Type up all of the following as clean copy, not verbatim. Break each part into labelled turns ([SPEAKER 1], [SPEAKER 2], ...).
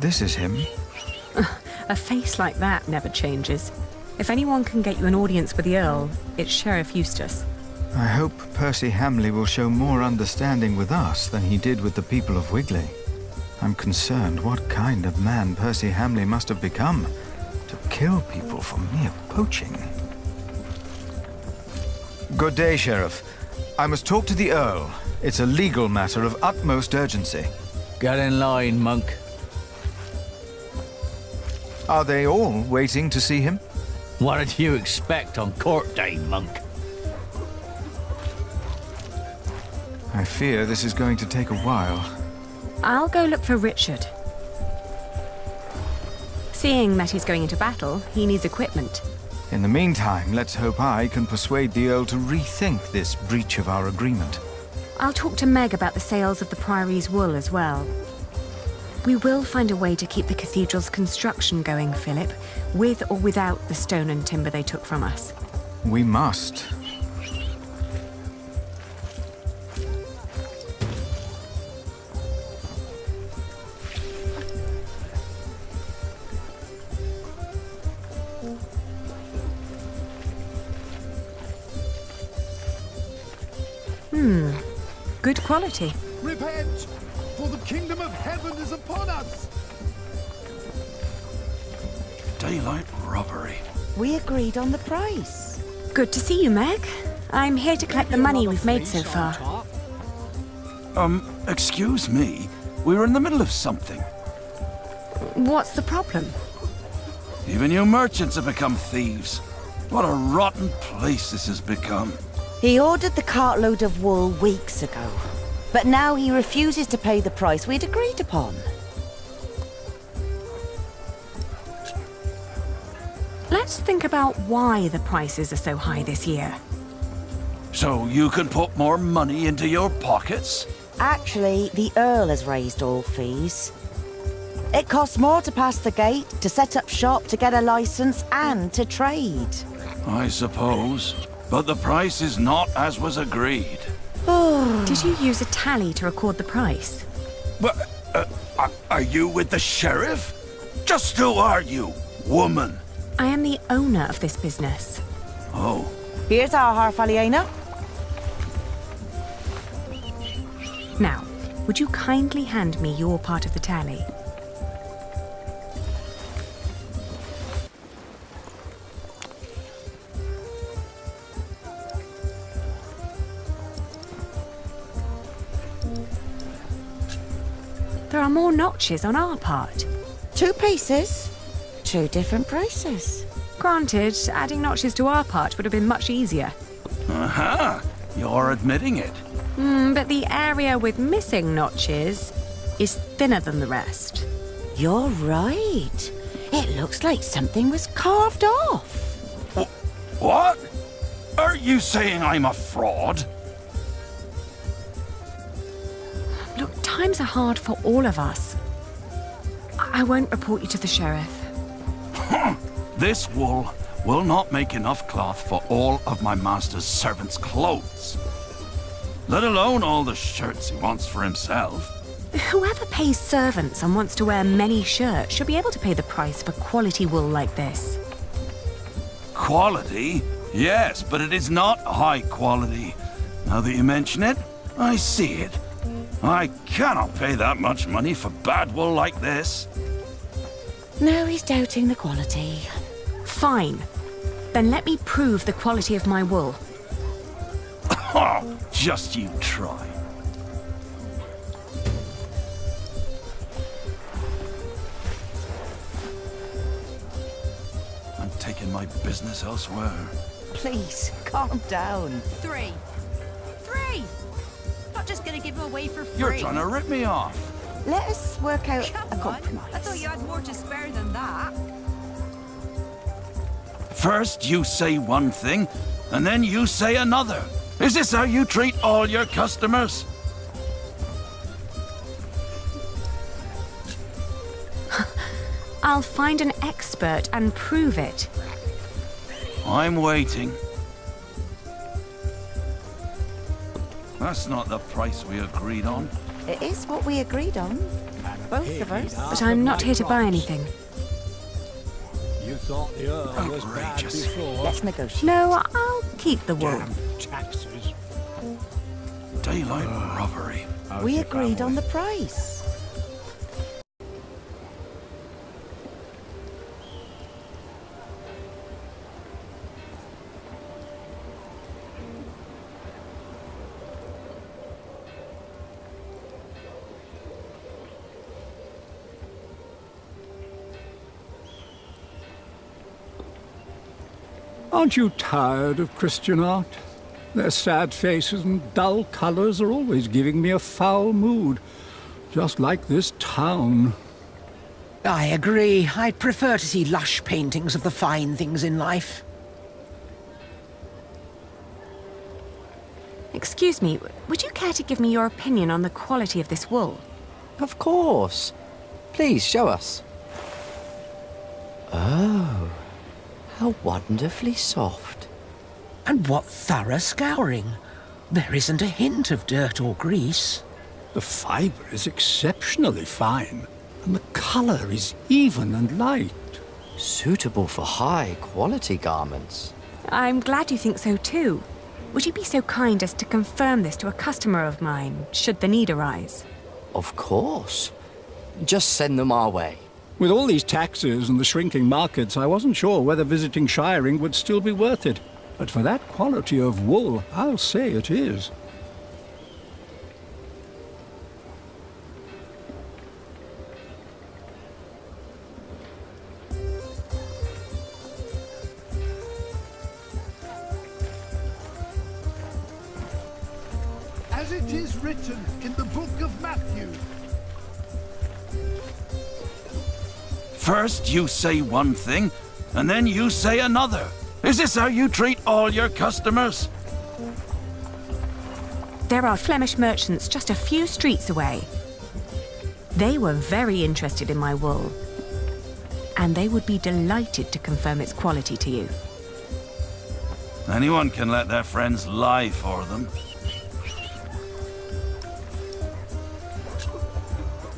[SPEAKER 1] This is him.
[SPEAKER 2] A face like that never changes. If anyone can get you an audience with the Earl, it's Sheriff Eustace.
[SPEAKER 1] I hope Percy Hamley will show more understanding with us than he did with the people of Wigley. I'm concerned what kind of man Percy Hamley must have become to kill people for mere poaching. Good day, Sheriff. I must talk to the Earl. It's a legal matter of utmost urgency.
[SPEAKER 3] Get in line, monk.
[SPEAKER 1] Are they all waiting to see him?
[SPEAKER 3] What did you expect on court day, monk?
[SPEAKER 1] I fear this is going to take a while.
[SPEAKER 2] I'll go look for Richard. Seeing that he's going into battle, he needs equipment.
[SPEAKER 1] In the meantime, let's hope I can persuade the Earl to rethink this breach of our agreement.
[SPEAKER 2] I'll talk to Meg about the sales of the Priory's wool as well. We will find a way to keep the cathedral's construction going, Philip, with or without the stone and timber they took from us.
[SPEAKER 1] We must.
[SPEAKER 2] Good quality.
[SPEAKER 4] Repent, for the kingdom of heaven is upon us!
[SPEAKER 5] Daylight robbery.
[SPEAKER 6] We agreed on the price.
[SPEAKER 2] Good to see you, Meg. I'm here to collect the money we've made so far.
[SPEAKER 5] Excuse me. We were in the middle of something.
[SPEAKER 2] What's the problem?
[SPEAKER 5] Even you merchants have become thieves. What a rotten place this has become.
[SPEAKER 6] He ordered the cartload of wool weeks ago, but now he refuses to pay the price we'd agreed upon.
[SPEAKER 2] Let's think about why the prices are so high this year.
[SPEAKER 5] So you can put more money into your pockets?
[SPEAKER 6] Actually, the Earl has raised all fees. It costs more to pass the gate, to set up shop, to get a license, and to trade.
[SPEAKER 5] I suppose. But the price is not as was agreed.
[SPEAKER 2] Did you use a tally to record the price?
[SPEAKER 5] But, are you with the sheriff? Just who are you, woman?
[SPEAKER 2] I am the owner of this business.
[SPEAKER 5] Oh.
[SPEAKER 6] Here's our Harfaliena.
[SPEAKER 2] Now, would you kindly hand me your part of the tally? There are more notches on our part.
[SPEAKER 6] 2 pieces, 2 different prices.
[SPEAKER 2] Granted, adding notches to our part would have been much easier.
[SPEAKER 5] Aha! You're admitting it.
[SPEAKER 2] But the area with missing notches is thinner than the rest.
[SPEAKER 6] You're right. It looks like something was carved off.
[SPEAKER 5] What? Are you saying I'm a fraud?
[SPEAKER 2] Look, times are hard for all of us. I won't report you to the sheriff.
[SPEAKER 5] This wool will not make enough cloth for all of my master's servants' clothes. Let alone all the shirts he wants for himself.
[SPEAKER 2] Whoever pays servants and wants to wear many shirts should be able to pay the price for quality wool like this.
[SPEAKER 5] Quality? Yes, but it is not high quality. Now that you mention it, I see it. I cannot pay that much money for bad wool like this.
[SPEAKER 6] Now he's doubting the quality.
[SPEAKER 2] Fine. Then let me prove the quality of my wool.
[SPEAKER 5] Oh, just you try. I'm taking my business elsewhere.
[SPEAKER 6] Please, calm down.
[SPEAKER 7] 3. 3! Not just gonna give him away for free.
[SPEAKER 5] You're trying to rip me off.
[SPEAKER 6] Let us work out
[SPEAKER 7] Come
[SPEAKER 6] a
[SPEAKER 7] on.
[SPEAKER 6] compromise.
[SPEAKER 7] I thought you had more to spare than that.
[SPEAKER 5] First you say one thing, and then you say another. Is this how you treat all your customers?
[SPEAKER 2] I'll find an expert and prove it.
[SPEAKER 5] I'm waiting. That's not the price we agreed on.
[SPEAKER 6] It is what we agreed on. Both of us.
[SPEAKER 2] But I'm not here to buy anything.
[SPEAKER 8] You thought the Earl was bad
[SPEAKER 5] Outrageous.
[SPEAKER 8] before.
[SPEAKER 6] Let's negotiate.
[SPEAKER 2] No, I'll keep the wool.
[SPEAKER 8] Damn taxes.
[SPEAKER 5] Daylight robbery.
[SPEAKER 8] How's
[SPEAKER 6] We
[SPEAKER 8] your
[SPEAKER 6] agreed
[SPEAKER 8] family?
[SPEAKER 6] on the price.
[SPEAKER 8] Aren't you tired of Christian art? Their sad faces and dull colours are always giving me a foul mood. Just like this town.
[SPEAKER 9] I agree. I'd prefer to see lush paintings of the fine things in life.
[SPEAKER 2] Excuse me, would you care to give me your opinion on the quality of this wool?
[SPEAKER 10] Of course. Please, show us. Oh, how wonderfully soft.
[SPEAKER 9] And what thorough scouring. There isn't a hint of dirt or grease.
[SPEAKER 8] The fibre is exceptionally fine, and the colour is even and light.
[SPEAKER 10] Suitable for high-quality garments.
[SPEAKER 2] I'm glad you think so too. Would you be so kind as to confirm this to a customer of mine, should the need arise?
[SPEAKER 10] Of course. Just send them our way.
[SPEAKER 8] With all these taxes and the shrinking markets, I wasn't sure whether visiting shiring would still be worth it. But for that quality of wool, I'll say it is.
[SPEAKER 4] As it is written in the book of Matthew.
[SPEAKER 5] First you say one thing, and then you say another. Is this how you treat all your customers?
[SPEAKER 2] There are Flemish merchants just a few streets away. They were very interested in my wool, and they would be delighted to confirm its quality to you.
[SPEAKER 5] Anyone can let their friends lie for them.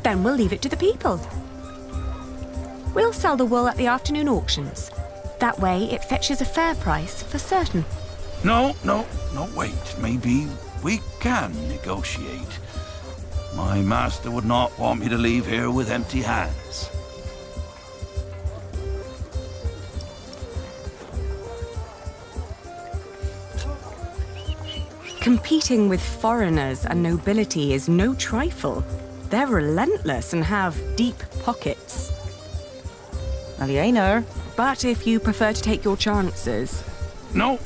[SPEAKER 2] Then we'll leave it to the people. We'll sell the wool at the afternoon auctions. That way it fetches a fair price for certain.
[SPEAKER 5] No, wait. Maybe we can negotiate. My master would not want me to leave here with empty hands.
[SPEAKER 2] Competing with foreigners and nobility is no trifle. They're relentless and have deep pockets.
[SPEAKER 6] Well, you ain't her.
[SPEAKER 2] But if you prefer to take your chances,
[SPEAKER 5] No,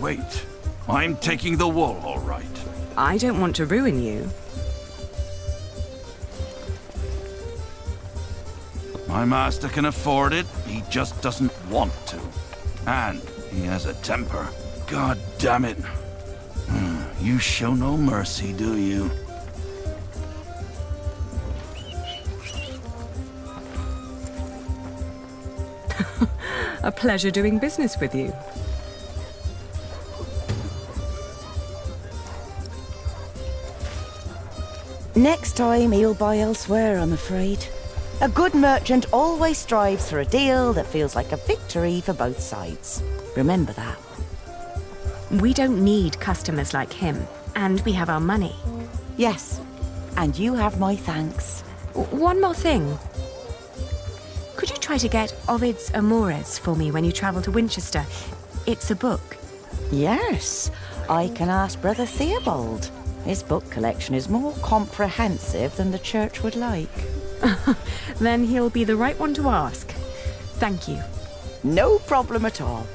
[SPEAKER 5] wait. I'm taking the wool, all right.
[SPEAKER 2] I don't want to ruin you.
[SPEAKER 5] My master can afford it. He just doesn't want to. And he has a temper. God damn it. You show no mercy, do you?
[SPEAKER 2] A pleasure doing business with you.
[SPEAKER 6] Next time he'll buy elsewhere, I'm afraid. A good merchant always strives for a deal that feels like a victory for both sides. Remember that.
[SPEAKER 2] We don't need customers like him, and we have our money.
[SPEAKER 6] Yes, and you have my thanks.
[SPEAKER 2] One more thing. Could you try to get Ovid's Amores for me when you travel to Winchester? It's a book.
[SPEAKER 6] Yes, I can ask Brother Theobald. His book collection is more comprehensive than the church would like.
[SPEAKER 2] Then he'll be the right one to ask. Thank you.
[SPEAKER 6] No problem at all.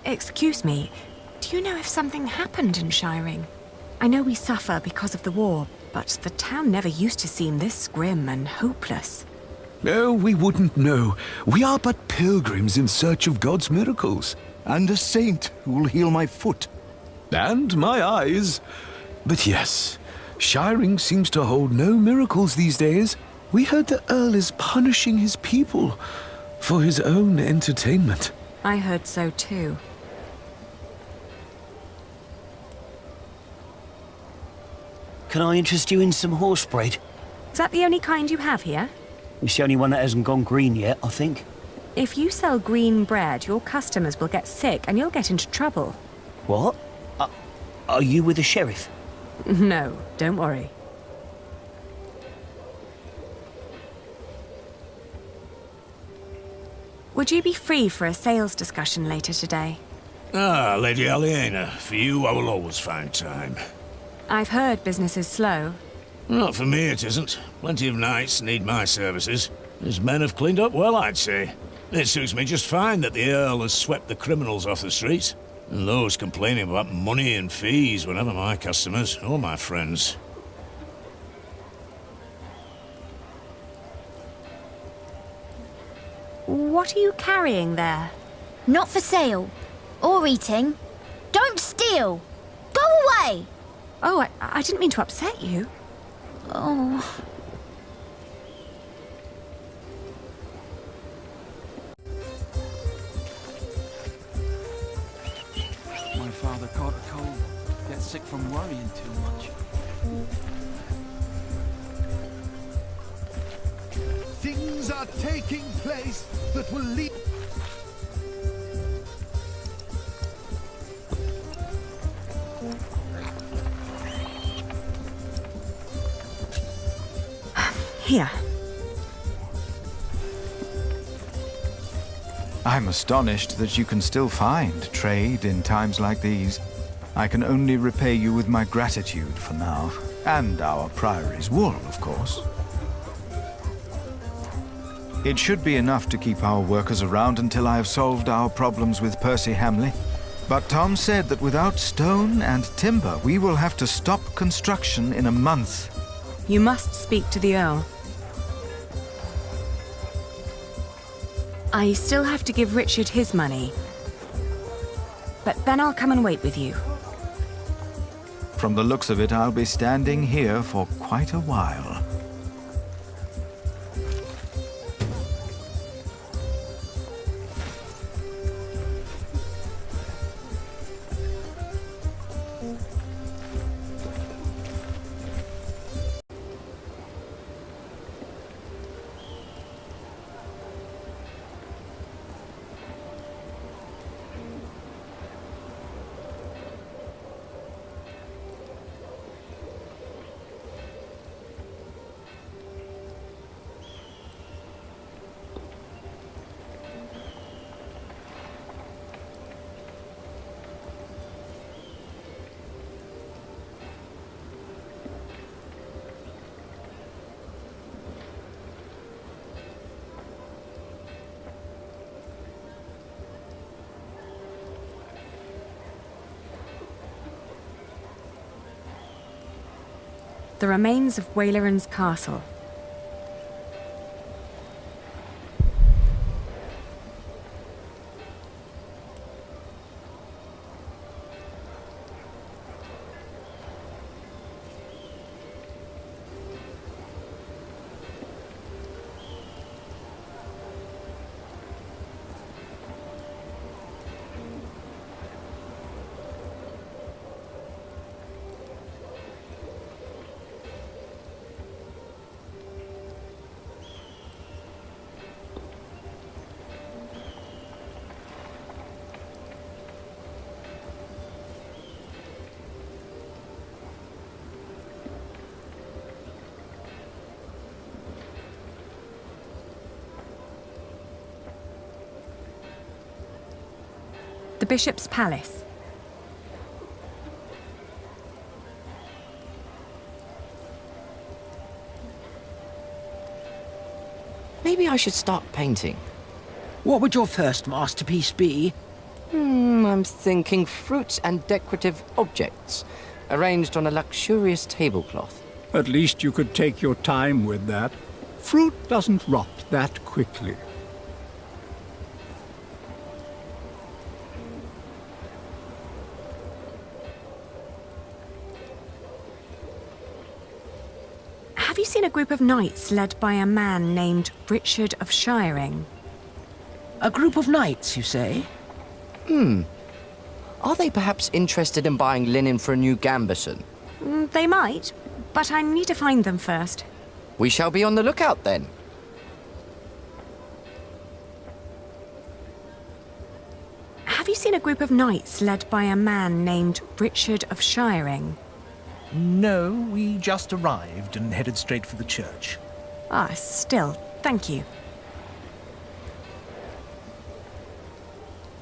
[SPEAKER 2] Excuse me, do you know if something happened in Shiring? I know we suffer because of the war, but the town never used to seem this grim and hopeless.
[SPEAKER 11] Oh, we wouldn't know. We are but pilgrims in search of God's miracles.
[SPEAKER 12] And a saint who'll heal my foot.
[SPEAKER 11] And my eyes. But yes, Shiring seems to hold no miracles these days. We heard the Earl is punishing his people for his own entertainment.
[SPEAKER 2] I heard so too.
[SPEAKER 13] Can I interest you in some horse bread?
[SPEAKER 2] Is that the only kind you have here?
[SPEAKER 13] It's the only one that hasn't gone green yet, I think.
[SPEAKER 2] If you sell green bread, your customers will get sick and you'll get into trouble.
[SPEAKER 13] What? Are you with the sheriff?
[SPEAKER 2] No, don't worry. Would you be free for a sales discussion later today?
[SPEAKER 14] Ah, Lady Aliena, for you I will always find time.
[SPEAKER 2] I've heard business is slow.
[SPEAKER 14] Not for me it isn't. Plenty of knights need my services. His men have cleaned up well, I'd say. It suits me just fine that the Earl has swept the criminals off the streets. And those complaining about money and fees were never my customers or my friends.
[SPEAKER 2] What are you carrying there?
[SPEAKER 15] Not for sale. Or eating. Don't steal! Go away!
[SPEAKER 2] Oh, I didn't mean to upset you.
[SPEAKER 15] Oh...
[SPEAKER 16] My father caught a cold. Gets sick from worrying too much.
[SPEAKER 4] Things are taking place that will lead...
[SPEAKER 2] Here.
[SPEAKER 1] I'm astonished that you can still find trade in times like these. I can only repay you with my gratitude for now. And our Priory's wool, of course. It should be enough to keep our workers around until I have solved our problems with Percy Hamley. But Tom said that without stone and timber, we will have to stop construction in a month.
[SPEAKER 2] You must speak to the Earl. I still have to give Richard his money. But then I'll come and wait with you.
[SPEAKER 1] From the looks of it, I'll be standing here for quite a while.
[SPEAKER 2] The remains of Waylaran's castle. The Bishop's Palace.
[SPEAKER 10] Maybe I should start painting.
[SPEAKER 9] What would your first masterpiece be?
[SPEAKER 10] I'm thinking fruits and decorative objects, arranged on a luxurious tablecloth.
[SPEAKER 8] At least you could take your time with that. Fruit doesn't rot that quickly.
[SPEAKER 2] Have you seen a group of knights led by a man named Richard of Shiring?
[SPEAKER 9] A group of knights, you say?
[SPEAKER 10] Are they perhaps interested in buying linen for a new gambeson?
[SPEAKER 2] They might, but I need to find them first.
[SPEAKER 10] We shall be on the lookout then.
[SPEAKER 2] Have you seen a group of knights led by a man named Richard of Shiring?
[SPEAKER 17] No, we just arrived and headed straight for the church.
[SPEAKER 2] Still, thank you.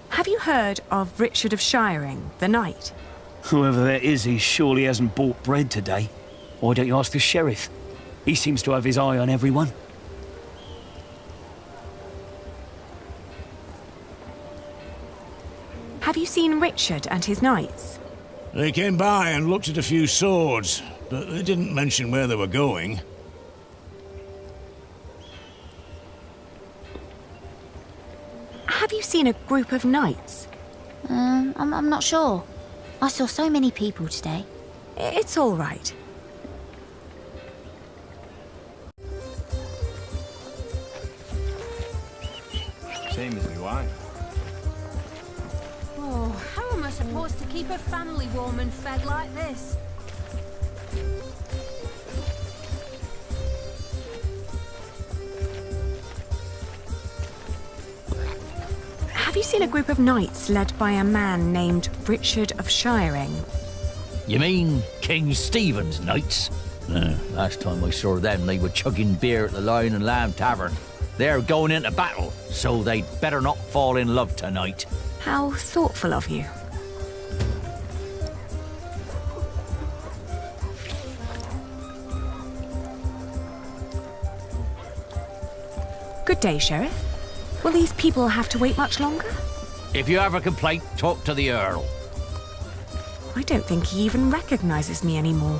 [SPEAKER 2] Have you heard of Richard of Shiring, the knight?
[SPEAKER 13] Whoever that is, he surely hasn't bought bread today. Why don't you ask the sheriff? He seems to have his eye on everyone.
[SPEAKER 2] Have you seen Richard and his knights?
[SPEAKER 14] They came by and looked at a few swords, but they didn't mention where they were going.
[SPEAKER 2] Have you seen a group of knights?
[SPEAKER 15] I'm not sure. I saw so many people today.
[SPEAKER 2] It's all right.
[SPEAKER 16] Same as my wife.
[SPEAKER 7] Oh, how am I supposed to keep a family warm and fed like this?
[SPEAKER 2] Have you seen a group of knights led by a man named Richard of Shiring?
[SPEAKER 3] You mean King Stephen's knights? Last time I saw them, they were chugging beer at the Lion and Lamb Tavern. They're going into battle, so they'd better not fall in love tonight.
[SPEAKER 2] How thoughtful of you. Good day, Sheriff. Will these people have to wait much longer?
[SPEAKER 3] If you have a complaint, talk to the Earl.
[SPEAKER 2] I don't think he even recognizes me anymore.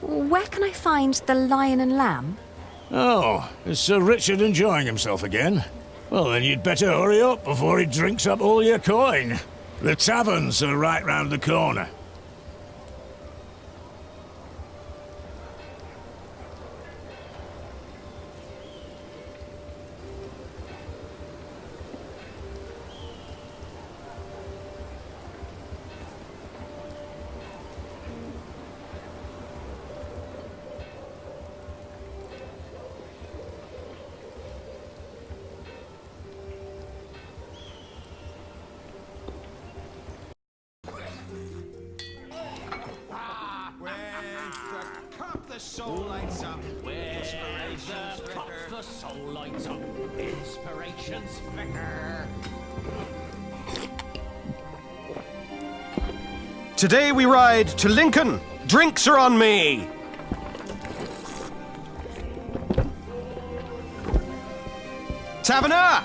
[SPEAKER 2] Where can I find the Lion and Lamb?
[SPEAKER 14] Oh, is Sir Richard enjoying himself again? Well, then you'd better hurry up before he drinks up all your coin. The taverns are right round the corner.
[SPEAKER 16] The soul lights up. Inspiration's flicker.
[SPEAKER 3] the soul lights up, inspirations flicker.
[SPEAKER 18] Today we ride to Lincoln. Drinks are on me. Taverner!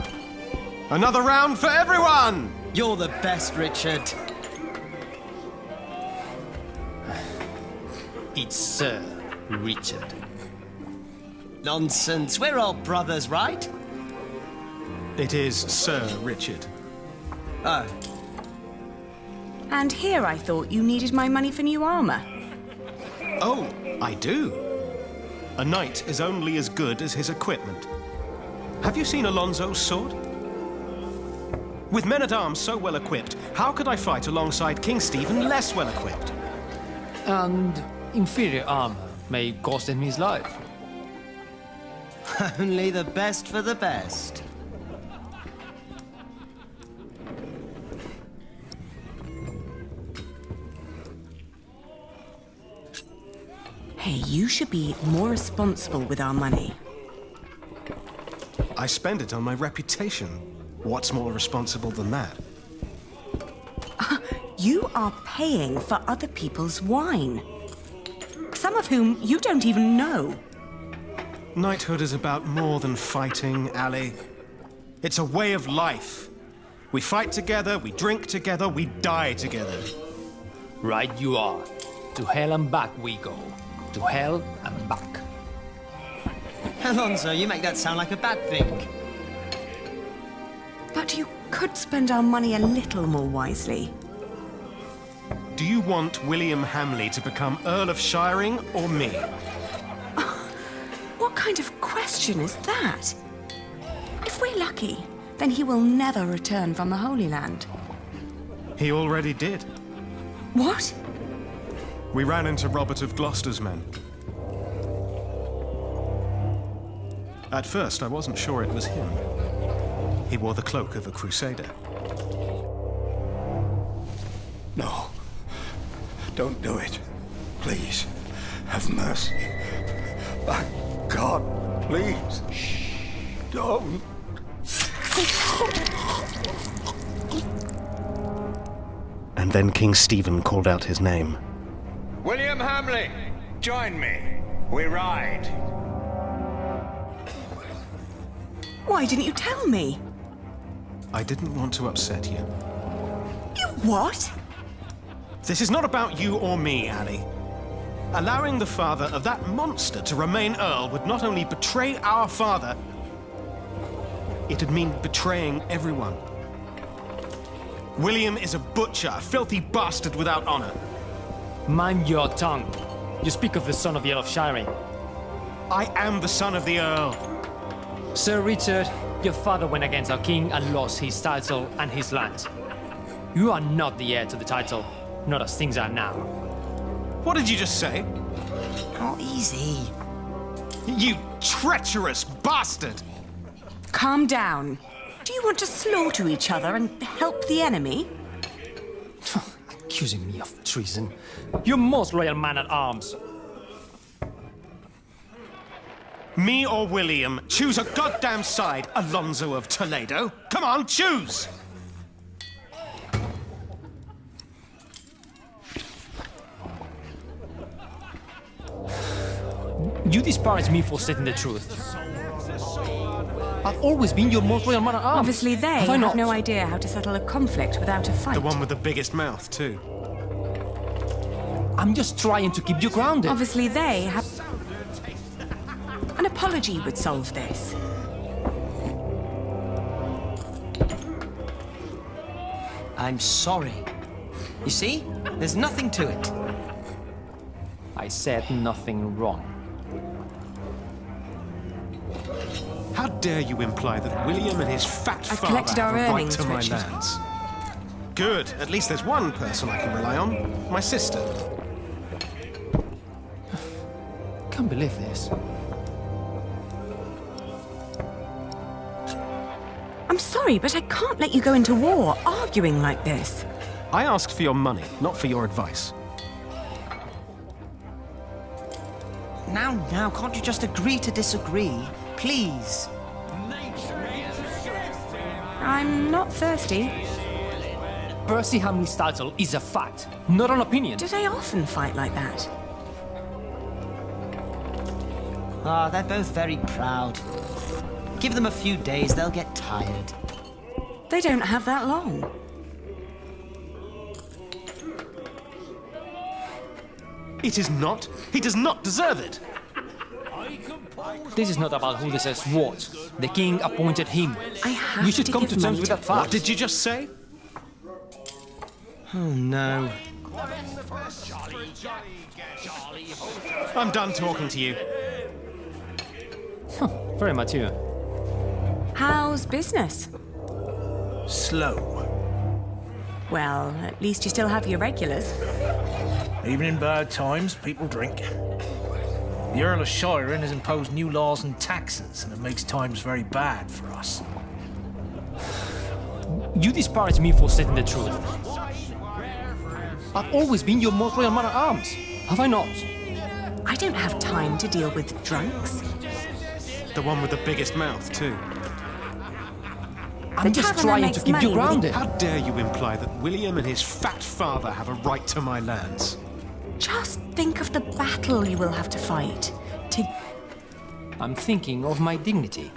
[SPEAKER 18] Another round for everyone!
[SPEAKER 10] You're the best, Richard.
[SPEAKER 19] It's Sir Richard.
[SPEAKER 10] Nonsense. We're all brothers, right?
[SPEAKER 18] It is Sir Richard.
[SPEAKER 10] Oh.
[SPEAKER 2] And here I thought you needed my money for new armor.
[SPEAKER 18] Oh, I do. A knight is only as good as his equipment. Have you seen Alonso's sword? With men-at-arms so well equipped, how could I fight alongside King Stephen less well equipped?
[SPEAKER 19] And inferior armor may cost him his life.
[SPEAKER 10] Only the best for the best.
[SPEAKER 2] Hey, you should be more responsible with our money.
[SPEAKER 18] I spend it on my reputation. What's more responsible than that?
[SPEAKER 2] You are paying for other people's wine. Some of whom you don't even know.
[SPEAKER 18] Knighthood is about more than fighting, Ali. It's a way of life. We fight together, we drink together, we die together.
[SPEAKER 19] Right you are. To hell and back we go. To hell and back.
[SPEAKER 10] Alonso, you make that sound like a bad thing.
[SPEAKER 2] But you could spend our money a little more wisely.
[SPEAKER 18] Do you want William Hamley to become Earl of Shiring or me?
[SPEAKER 2] What kind of question is that? If we're lucky, then he will never return from the Holy Land.
[SPEAKER 18] He already did.
[SPEAKER 2] What?
[SPEAKER 18] We ran into Robert of Gloucester's men. At first, I wasn't sure it was him. He wore the cloak of a crusader.
[SPEAKER 12] No. Don't do it. Please. Have mercy. My God, please. Don't.
[SPEAKER 18] And then King Stephen called out his name.
[SPEAKER 20] William Hamley, join me. We ride.
[SPEAKER 2] Why didn't you tell me?
[SPEAKER 18] I didn't want to upset you.
[SPEAKER 2] You what?
[SPEAKER 18] This is not about you or me, Ali. Allowing the father of that monster to remain Earl would not only betray our father, it'd mean betraying everyone. William is a butcher, a filthy bastard without honor.
[SPEAKER 19] Mind your tongue. You speak of the son of the Earl of Shiring.
[SPEAKER 18] I am the son of the Earl.
[SPEAKER 19] Sir Richard, your father went against our king and lost his title and his lands. You are not the heir to the title, not as things are now.
[SPEAKER 18] What did you just say?
[SPEAKER 10] Oh, easy.
[SPEAKER 18] You treacherous bastard!
[SPEAKER 2] Calm down. Do you want to slaughter each other and help the enemy?
[SPEAKER 19] Accusing me of treason. You most loyal man-at-arms.
[SPEAKER 18] Me or William? Choose a goddamn side, Alonso of Toledo. Come on, choose!
[SPEAKER 19] You disparage me for stating the truth. I've always been your most loyal man-at-arms.
[SPEAKER 2] Obviously they have no idea how to settle a conflict without a fight.
[SPEAKER 18] The one with the biggest mouth, too.
[SPEAKER 19] I'm just trying to keep you grounded.
[SPEAKER 2] Obviously they have... An apology would solve this.
[SPEAKER 10] I'm sorry. You see? There's nothing to it.
[SPEAKER 19] I said nothing wrong.
[SPEAKER 18] How dare you imply that William and his fat
[SPEAKER 2] I've
[SPEAKER 18] father
[SPEAKER 2] collected our
[SPEAKER 18] have a right
[SPEAKER 2] earnings,
[SPEAKER 18] to my
[SPEAKER 2] Richard.
[SPEAKER 18] lands? Good. At least there's one person I can rely on. My sister.
[SPEAKER 19] Can't believe this.
[SPEAKER 2] I'm sorry, but I can't let you go into war arguing like this.
[SPEAKER 18] I asked for your money, not for your advice.
[SPEAKER 10] Now, can't you just agree to disagree? please.
[SPEAKER 2] I'm not thirsty.
[SPEAKER 19] Percy Hamley's title is a fact, not an opinion.
[SPEAKER 2] Do they often fight like that?
[SPEAKER 10] Ah, they're both very proud. Give them a few days, they'll get tired.
[SPEAKER 2] They don't have that long.
[SPEAKER 18] It is not. He does not deserve it.
[SPEAKER 19] This is not about who says what. The king appointed him.
[SPEAKER 2] I have
[SPEAKER 19] You should
[SPEAKER 2] to
[SPEAKER 19] come
[SPEAKER 2] give
[SPEAKER 19] to terms
[SPEAKER 2] money
[SPEAKER 19] with
[SPEAKER 2] to-
[SPEAKER 19] that fact.
[SPEAKER 18] What did you just say? Oh no. I'm done talking to you.
[SPEAKER 19] Very mature.
[SPEAKER 2] How's business?
[SPEAKER 17] Slow.
[SPEAKER 2] Well, at least you still have your regulars.
[SPEAKER 17] Even in bad times, people drink. The Earl of Shiren has imposed new laws and taxes, and it makes times very bad for us.
[SPEAKER 19] You disparage me for saying the truth. I've always been your most royal man-at-arms, have I not?
[SPEAKER 2] I don't have time to deal with drunks.
[SPEAKER 18] The one with the biggest mouth, too.
[SPEAKER 19] I'm just
[SPEAKER 2] taverner
[SPEAKER 19] trying
[SPEAKER 2] makes
[SPEAKER 19] to keep
[SPEAKER 2] money
[SPEAKER 19] you
[SPEAKER 2] with
[SPEAKER 19] grounded.
[SPEAKER 18] How dare you imply that William and his fat father have a right to my lands?
[SPEAKER 2] Just think of the battle you will have to fight.
[SPEAKER 19] I'm thinking of my dignity.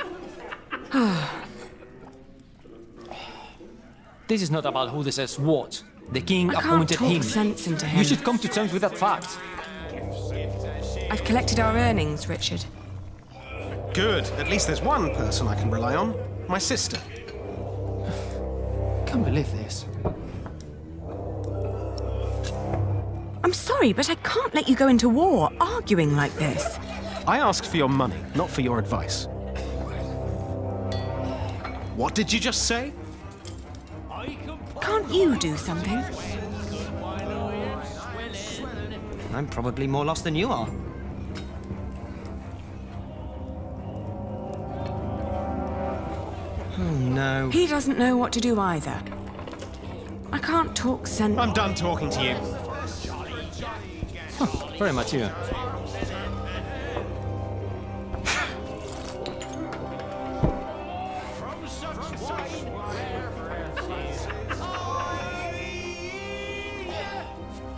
[SPEAKER 19] This is not about who says what. The king
[SPEAKER 2] I can't
[SPEAKER 19] appointed
[SPEAKER 2] talk
[SPEAKER 19] him.
[SPEAKER 2] sense into him.
[SPEAKER 19] You should come to terms with that fact.
[SPEAKER 2] I've collected our earnings, Richard.
[SPEAKER 18] Good. At least there's one person I can rely on. My sister.
[SPEAKER 19] Can't believe this.
[SPEAKER 2] I'm sorry, but I can't let you go into war arguing like this.
[SPEAKER 18] I asked for your money, not for your advice. What did you just say?
[SPEAKER 2] Can't you do something?
[SPEAKER 10] I'm probably more lost than you are. Oh no.
[SPEAKER 2] He doesn't know what to do either. I can't talk sense.
[SPEAKER 18] I'm done talking to you.
[SPEAKER 19] Very mature.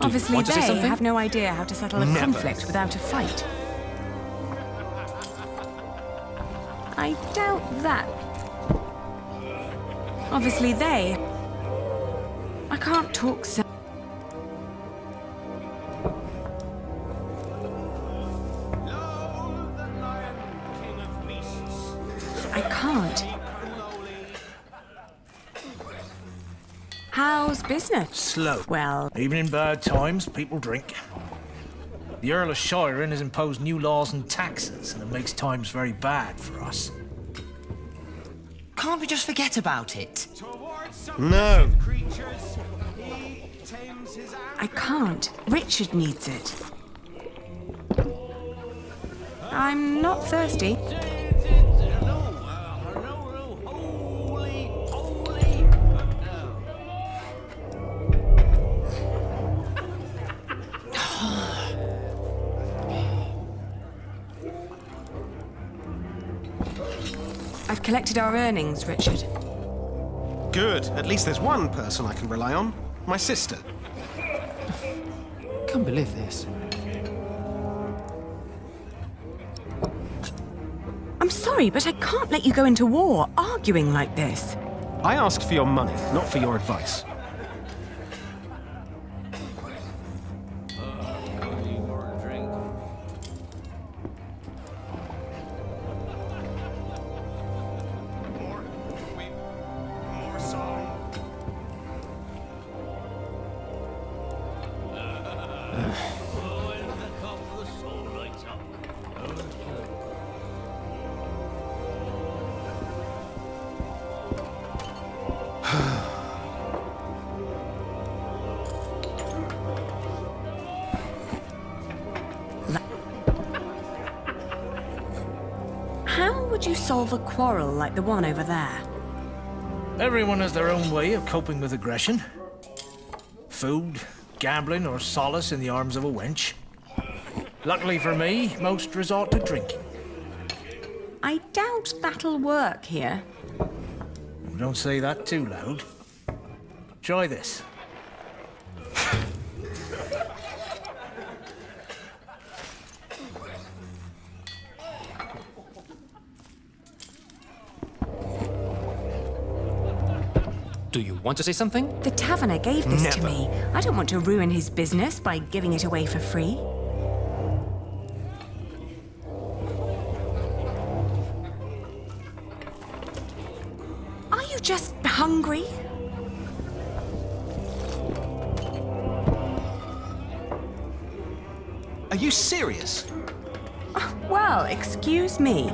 [SPEAKER 2] Obviously,
[SPEAKER 19] want to say
[SPEAKER 2] they
[SPEAKER 19] something?
[SPEAKER 2] have no idea how to settle a
[SPEAKER 19] Never.
[SPEAKER 2] conflict without a fight. I doubt that. Obviously, they... I can't talk sense. I can't. How's business?
[SPEAKER 17] Slow.
[SPEAKER 2] Well,
[SPEAKER 17] Even in bad times, people drink. The Earl of Shiren has imposed new laws and taxes, and it makes times very bad for us.
[SPEAKER 10] Can't we just forget about it?
[SPEAKER 18] No.
[SPEAKER 2] I can't. Richard needs it. I'm not thirsty. I've collected our earnings, Richard.
[SPEAKER 18] Good. At least there's one person I can rely on. My sister.
[SPEAKER 19] Can't believe this.
[SPEAKER 2] I'm sorry, but I can't let you go into war arguing like this.
[SPEAKER 18] I asked for your money, not for your advice.
[SPEAKER 2] How would you solve a quarrel like the one over there?
[SPEAKER 17] Everyone has their own way of coping with aggression. Food, gambling, or solace in the arms of a wench. Luckily for me, most resort to drinking.
[SPEAKER 2] I doubt that'll work here.
[SPEAKER 17] Don't say that too loud. Try this.
[SPEAKER 19] Do you want to say something?
[SPEAKER 2] The taverner gave this to me. I don't want to ruin his business by giving it away for free. Are you just hungry?
[SPEAKER 18] Are you serious?
[SPEAKER 2] Well, excuse me.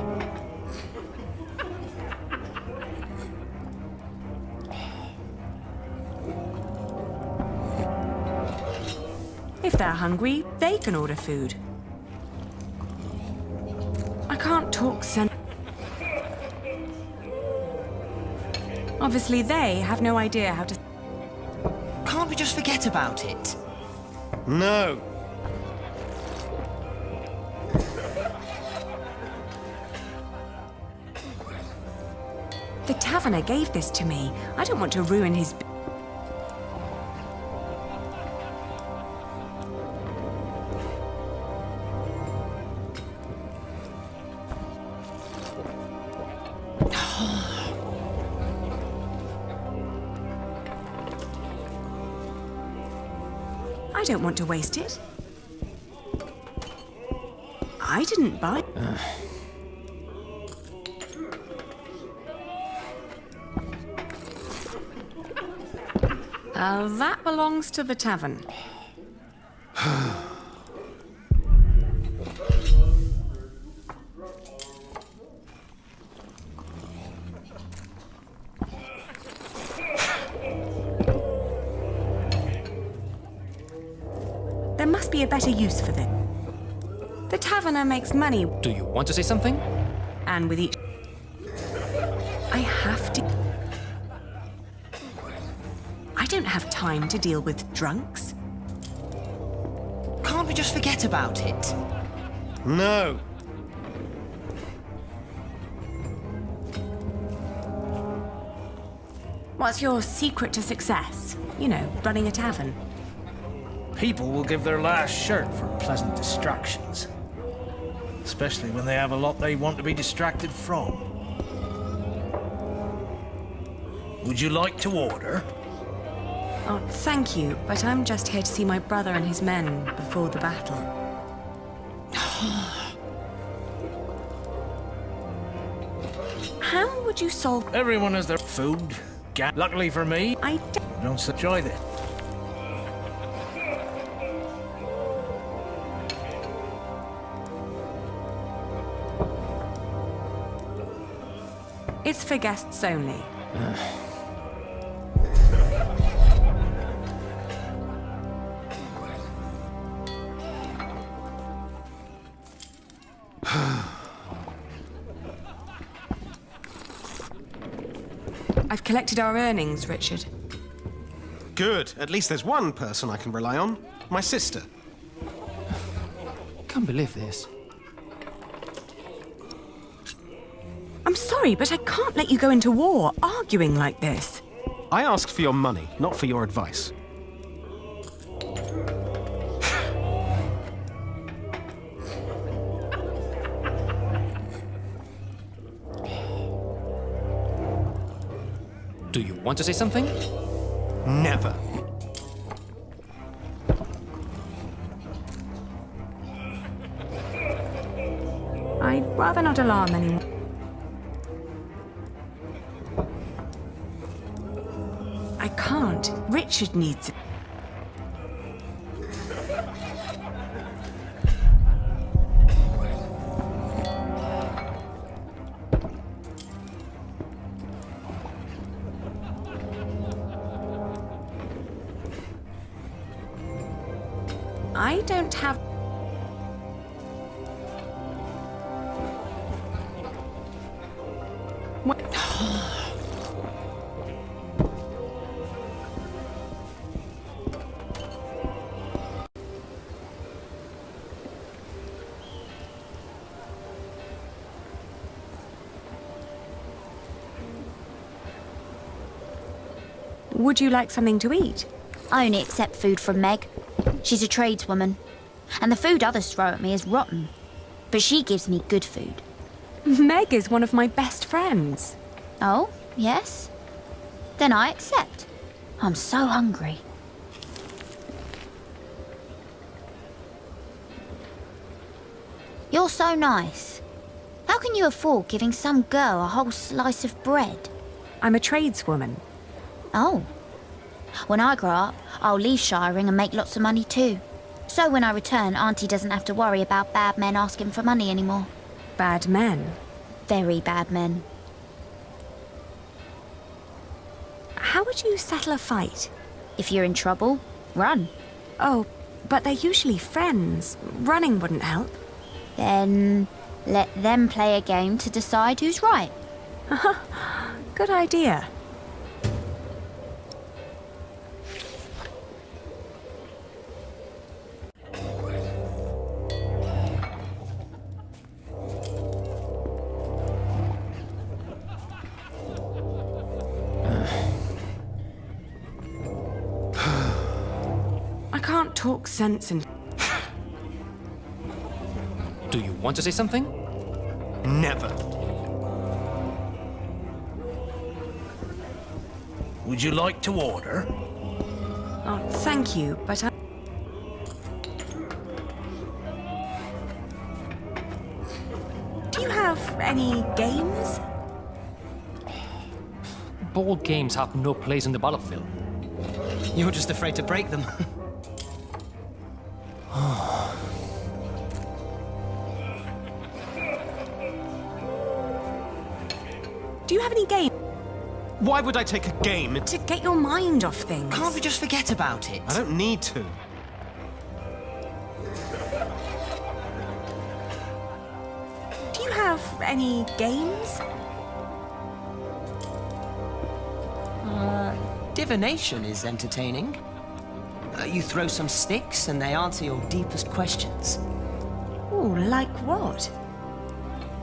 [SPEAKER 2] If they're hungry, they can order food. I can't talk Obviously, they have no idea how to...
[SPEAKER 10] Can't we just forget about it?
[SPEAKER 18] No.
[SPEAKER 2] The taverner gave this to me. I don't want to ruin his... I don't want to waste it. I didn't buy... That belongs to the tavern. There must be a better use for them. The taverner makes money.
[SPEAKER 19] Do you want to say something?
[SPEAKER 2] And with each... I have to... I don't have time to deal with drunks.
[SPEAKER 10] Can't we just forget about it?
[SPEAKER 18] No.
[SPEAKER 2] What's your secret to success? You know, running a tavern.
[SPEAKER 17] People will give their last shirt for pleasant distractions. Especially when they have a lot they want to be distracted from. Would you like to order?
[SPEAKER 2] Oh, thank you, but I'm just here to see my brother and his men before the battle. How would you solve...
[SPEAKER 17] Everyone has their food. Luckily for me,
[SPEAKER 2] I
[SPEAKER 17] don't enjoy this.
[SPEAKER 2] It's for guests only. I've collected our earnings, Richard.
[SPEAKER 18] Good. At least there's one person I can rely on. My sister.
[SPEAKER 19] Can't believe this.
[SPEAKER 2] I'm sorry, but I can't let you go into war arguing like this.
[SPEAKER 18] I asked for your money, not for your advice.
[SPEAKER 19] Do you want to say something?
[SPEAKER 18] Never.
[SPEAKER 2] I'd rather not alarm anyone. I can't. Richard needs it. I don't have... What? Would you like something to eat?
[SPEAKER 15] I only accept food from Meg. She's a tradeswoman. And the food others throw at me is rotten. But she gives me good food.
[SPEAKER 2] Meg is one of my best friends.
[SPEAKER 15] Oh, yes? Then I accept. I'm so hungry. You're so nice. How can you afford giving some girl a whole slice of bread?
[SPEAKER 2] I'm a tradeswoman.
[SPEAKER 15] Oh. When I grow up, I'll leave shiring and make lots of money too. So when I return, Auntie doesn't have to worry about bad men asking for money anymore.
[SPEAKER 2] Bad men?
[SPEAKER 15] Very bad men.
[SPEAKER 2] How would you settle a fight?
[SPEAKER 15] If you're in trouble, run.
[SPEAKER 2] Oh, but they're usually friends. Running wouldn't help.
[SPEAKER 15] Then let them play a game to decide who's right.
[SPEAKER 2] Good idea. I can't talk sense into...
[SPEAKER 19] Do you want to say something?
[SPEAKER 18] Never.
[SPEAKER 17] Would you like to order?
[SPEAKER 2] Oh, thank you, but I... Do you have any games?
[SPEAKER 19] Board games have no place in the battlefield.
[SPEAKER 10] You're just afraid to break them.
[SPEAKER 2] Do you have any games?
[SPEAKER 18] Why would I take a game?
[SPEAKER 2] To get your mind off things.
[SPEAKER 10] Can't we just forget about it?
[SPEAKER 18] I don't need to.
[SPEAKER 2] Do you have any games?
[SPEAKER 10] Divination is entertaining. You throw some sticks and they answer your deepest questions.
[SPEAKER 2] Ooh, like what?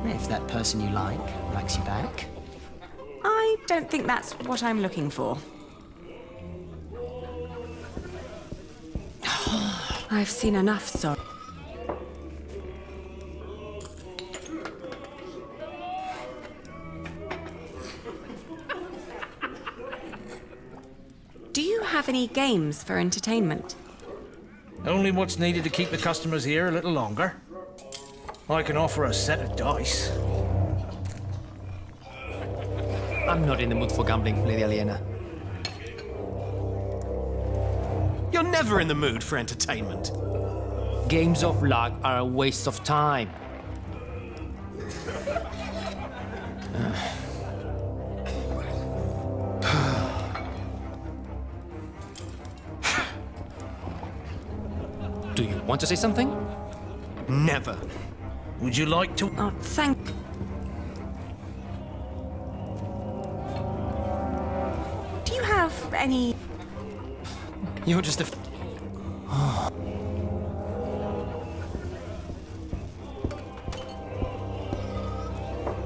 [SPEAKER 10] If that person you like likes you back.
[SPEAKER 2] I don't think that's what I'm looking for. I've seen enough, sorry. Do you have any games for entertainment?
[SPEAKER 17] Only what's needed to keep the customers here a little longer. I can offer a set of dice.
[SPEAKER 19] I'm not in the mood for gambling, Lady Aliena.
[SPEAKER 18] You're never in the mood for entertainment.
[SPEAKER 19] Games of luck are a waste of time. Do you want to say something?
[SPEAKER 18] Never.
[SPEAKER 17] Would you like to...
[SPEAKER 2] Oh, thank... Do you have any...
[SPEAKER 10] You're just a...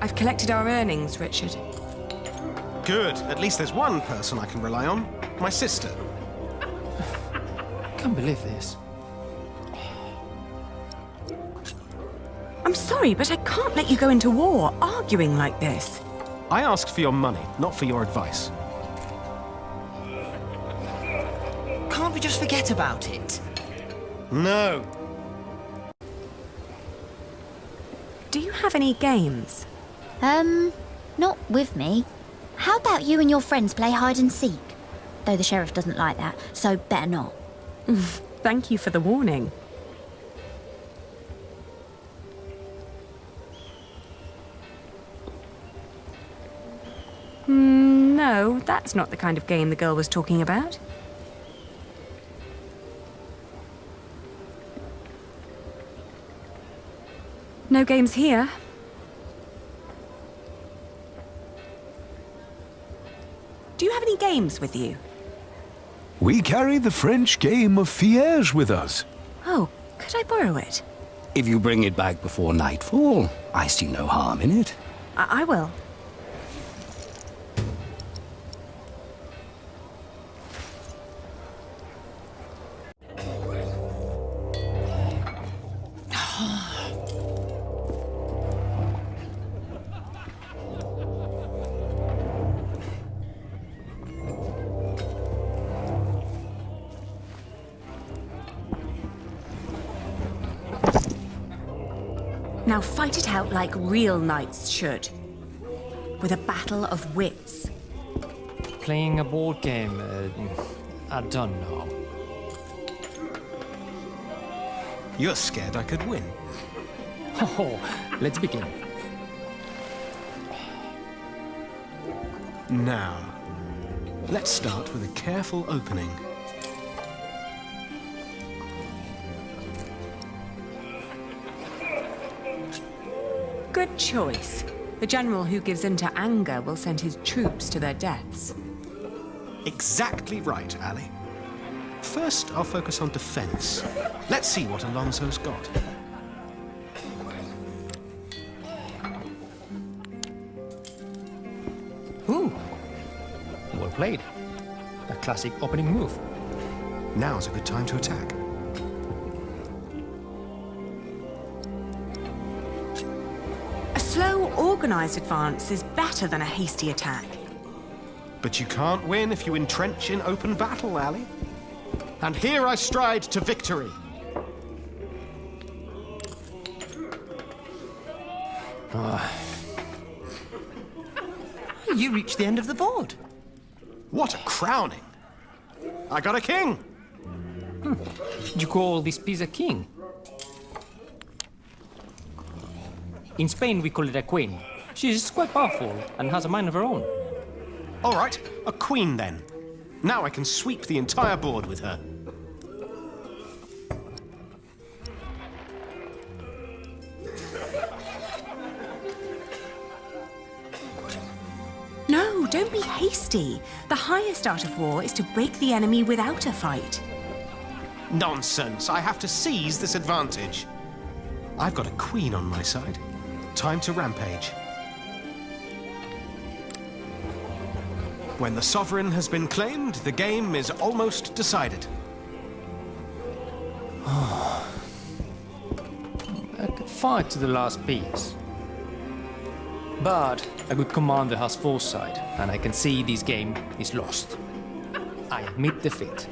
[SPEAKER 2] I've collected our earnings, Richard.
[SPEAKER 18] Good. At least there's one person I can rely on. My sister.
[SPEAKER 19] Can't believe this.
[SPEAKER 2] I'm sorry, but I can't let you go into war arguing like this.
[SPEAKER 18] I asked for your money, not for your advice.
[SPEAKER 10] Can't we just forget about it?
[SPEAKER 18] No.
[SPEAKER 2] Do you have any games?
[SPEAKER 15] Not with me. How about you and your friends play hide and seek? Though the sheriff doesn't like that, so better not.
[SPEAKER 2] Thank you for the warning. No, that's not the kind of game the girl was talking about. No games here. Do you have any games with you?
[SPEAKER 11] We carry the French game of Fiège with us.
[SPEAKER 2] Oh, could I borrow it?
[SPEAKER 21] If you bring it back before nightfall, I see no harm in it.
[SPEAKER 2] I will. Now fight it out like real knights should. With a battle of wits.
[SPEAKER 19] Playing a board game, I don't know.
[SPEAKER 18] You're scared I could win.
[SPEAKER 19] Oh, let's begin.
[SPEAKER 18] Now, let's start with a careful opening.
[SPEAKER 2] Good choice. The general who gives in to anger will send his troops to their deaths.
[SPEAKER 18] Exactly right, Ali. First, I'll focus on defense. Let's see what Alonso's got.
[SPEAKER 19] Ooh, well played. A classic opening move.
[SPEAKER 18] Now's a good time to attack.
[SPEAKER 2] A slow, organized advance is better than a hasty attack.
[SPEAKER 18] But you can't win if you entrench in open battle, Ali. And here I stride to victory.
[SPEAKER 10] You reached the end of the board.
[SPEAKER 18] What a crowning! I got a king!
[SPEAKER 19] You call this piece a king? In Spain, we call it a queen. She's quite powerful and has a mind of her own.
[SPEAKER 18] All right, a queen then. Now I can sweep the entire board with her.
[SPEAKER 2] No, don't be hasty. The highest art of war is to break the enemy without a fight.
[SPEAKER 18] Nonsense! I have to seize this advantage. I've got a queen on my side. Time to rampage. When the sovereign has been claimed, the game is almost decided.
[SPEAKER 19] I could fight to the last piece. But a good commander has foresight, and I can see this game is lost. I admit defeat.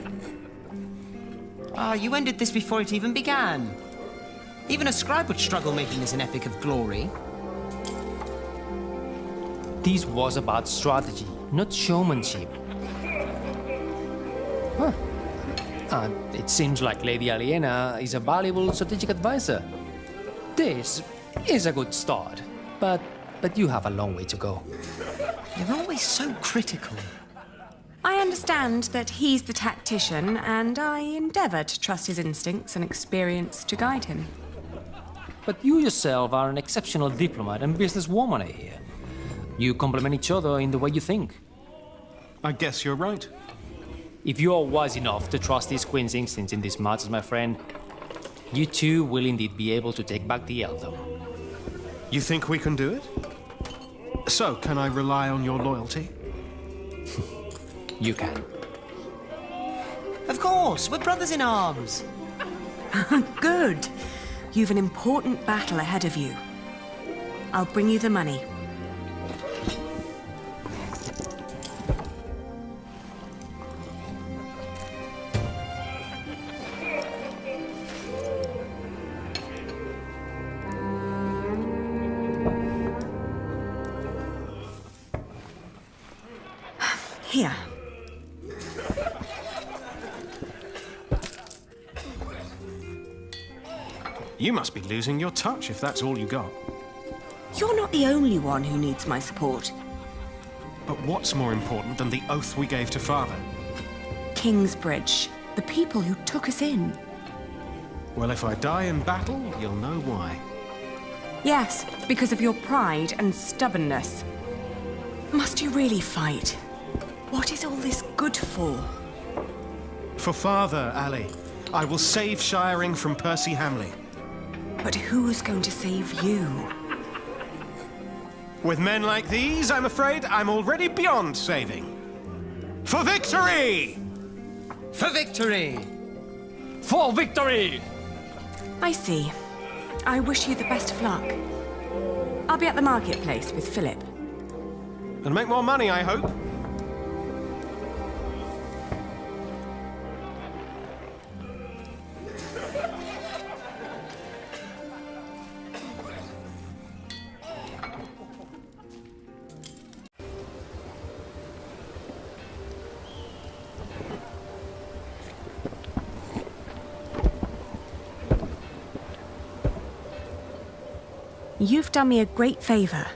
[SPEAKER 10] Ah, you ended this before it even began. Even a scribe would struggle making this an epic of glory.
[SPEAKER 19] This was about strategy, not showmanship. Huh. And it seems like Lady Aliena is a valuable strategic advisor. This is a good start, but you have a long way to go.
[SPEAKER 10] You're always so critical.
[SPEAKER 2] I understand that he's the tactician, and I endeavour to trust his instincts and experience to guide him.
[SPEAKER 19] But you yourself are an exceptional diplomat and businesswoman, I hear. You complement each other in the way you think.
[SPEAKER 18] I guess you're right.
[SPEAKER 19] If you are wise enough to trust these queen's instincts in this matter, my friend, you too will indeed be able to take back the earldom.
[SPEAKER 18] You think we can do it? So, can I rely on your loyalty?
[SPEAKER 19] You can.
[SPEAKER 10] Of course, we're brothers in arms.
[SPEAKER 2] Good. You've an important battle ahead of you. I'll bring you the money. Here.
[SPEAKER 18] You must be losing your touch if that's all you got.
[SPEAKER 2] You're not the only one who needs my support.
[SPEAKER 18] But what's more important than the oath we gave to Father?
[SPEAKER 2] Kingsbridge, the people who took us in.
[SPEAKER 18] Well, if I die in battle, you'll know why.
[SPEAKER 2] Yes, because of your pride and stubbornness. Must you really fight? What is all this good for?
[SPEAKER 18] For Father, Ali. I will save Shiring from Percy Hamley.
[SPEAKER 2] But who's going to save you?
[SPEAKER 18] With men like these, I'm afraid I'm already beyond saving. For victory!
[SPEAKER 10] For victory!
[SPEAKER 19] For victory!
[SPEAKER 2] I see. I wish you the best of luck. I'll be at the marketplace with Philip.
[SPEAKER 18] And make more money, I hope.
[SPEAKER 2] You've done me a great favour.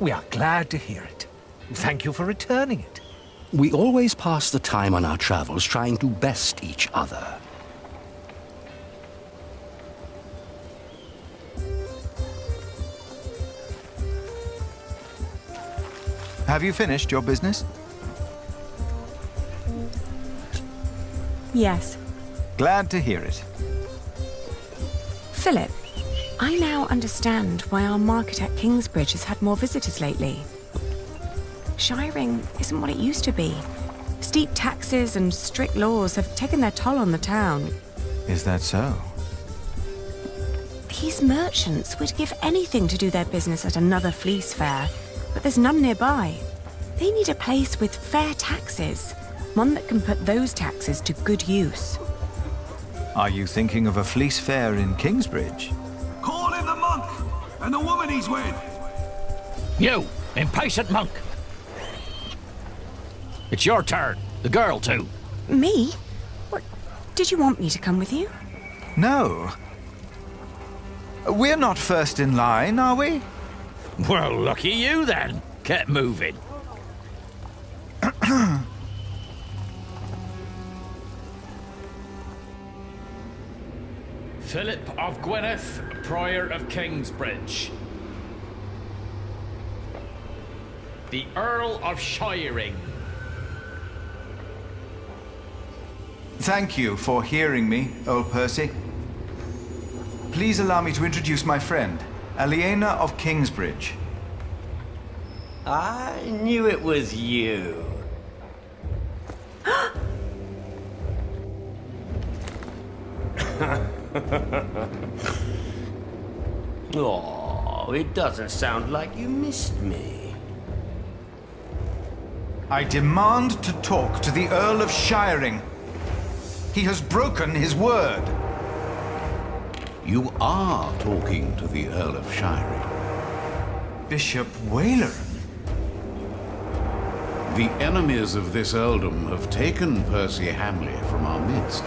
[SPEAKER 13] We are glad to hear it. Thank you for returning it.
[SPEAKER 21] We always pass the time on our travels trying to best each other.
[SPEAKER 1] Have you finished your business?
[SPEAKER 2] Yes.
[SPEAKER 1] Glad to hear it.
[SPEAKER 2] Philip, I now understand why our market at Kingsbridge has had more visitors lately. Shiring isn't what it used to be. Steep taxes and strict laws have taken their toll on the town.
[SPEAKER 1] Is that so?
[SPEAKER 2] These merchants would give anything to do their business at another fleece fair, but there's none nearby. They need a place with fair taxes, one that can put those taxes to good use.
[SPEAKER 1] Are you thinking of a fleece fair in Kingsbridge?
[SPEAKER 12] Call in the monk and the woman he's with.
[SPEAKER 3] You, impatient monk! It's your turn. The girl, too.
[SPEAKER 2] Me? What? Did you want me to come with you?
[SPEAKER 1] No. We're not first in line, are we?
[SPEAKER 3] Well, lucky you, then. Get moving.
[SPEAKER 5] Philip of Gwynedd, Prior of Kingsbridge. The Earl of Shiring.
[SPEAKER 1] Thank you for hearing me, old Percy. Please allow me to introduce my friend, Aliena of Kingsbridge.
[SPEAKER 22] I knew it was you. Oh, it doesn't sound like you missed me.
[SPEAKER 1] I demand to talk to the Earl of Shiring. He has broken his word.
[SPEAKER 23] You are talking to the Earl of Shiring.
[SPEAKER 1] Bishop Waleran?
[SPEAKER 23] The enemies of this earldom have taken Percy Hamley from our midst.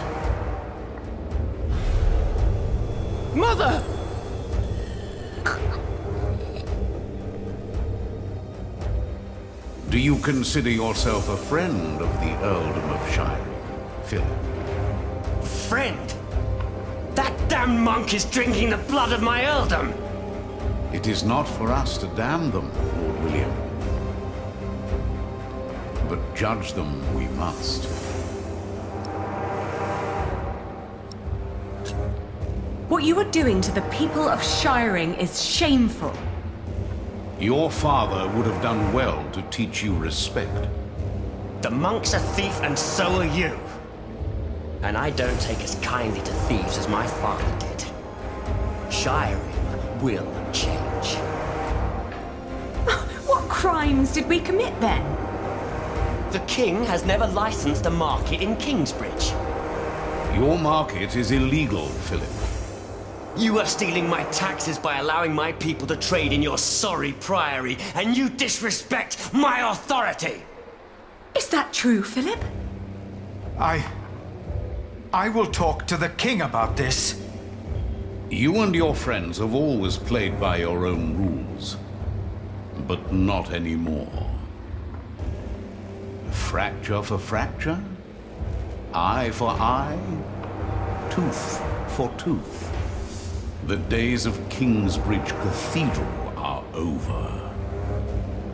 [SPEAKER 9] Mother!
[SPEAKER 23] Do you consider yourself a friend of the earldom of Shiring, Philip?
[SPEAKER 9] Friend? That damned monk is drinking the blood of my earldom!
[SPEAKER 23] It is not for us to damn them, Lord William. But judge them we must.
[SPEAKER 2] What you are doing to the people of Shiring is shameful.
[SPEAKER 23] Your father would have done well to teach you respect.
[SPEAKER 9] The monk's a thief and so are you. And I don't take as kindly to thieves as my father did. Shiring will change.
[SPEAKER 2] What crimes did we commit then?
[SPEAKER 9] The king has never licensed a market in Kingsbridge.
[SPEAKER 23] Your market is illegal, Philip.
[SPEAKER 9] You are stealing my taxes by allowing my people to trade in your sorry priory, and you disrespect my authority!
[SPEAKER 2] Is that true, Philip?
[SPEAKER 1] I will talk to the king about this.
[SPEAKER 23] You and your friends have always played by your own rules, but not anymore. Fracture for fracture, eye for eye, tooth for tooth. The days of Kingsbridge Cathedral are over.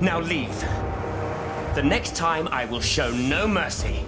[SPEAKER 9] Now leave. The next time I will show no mercy.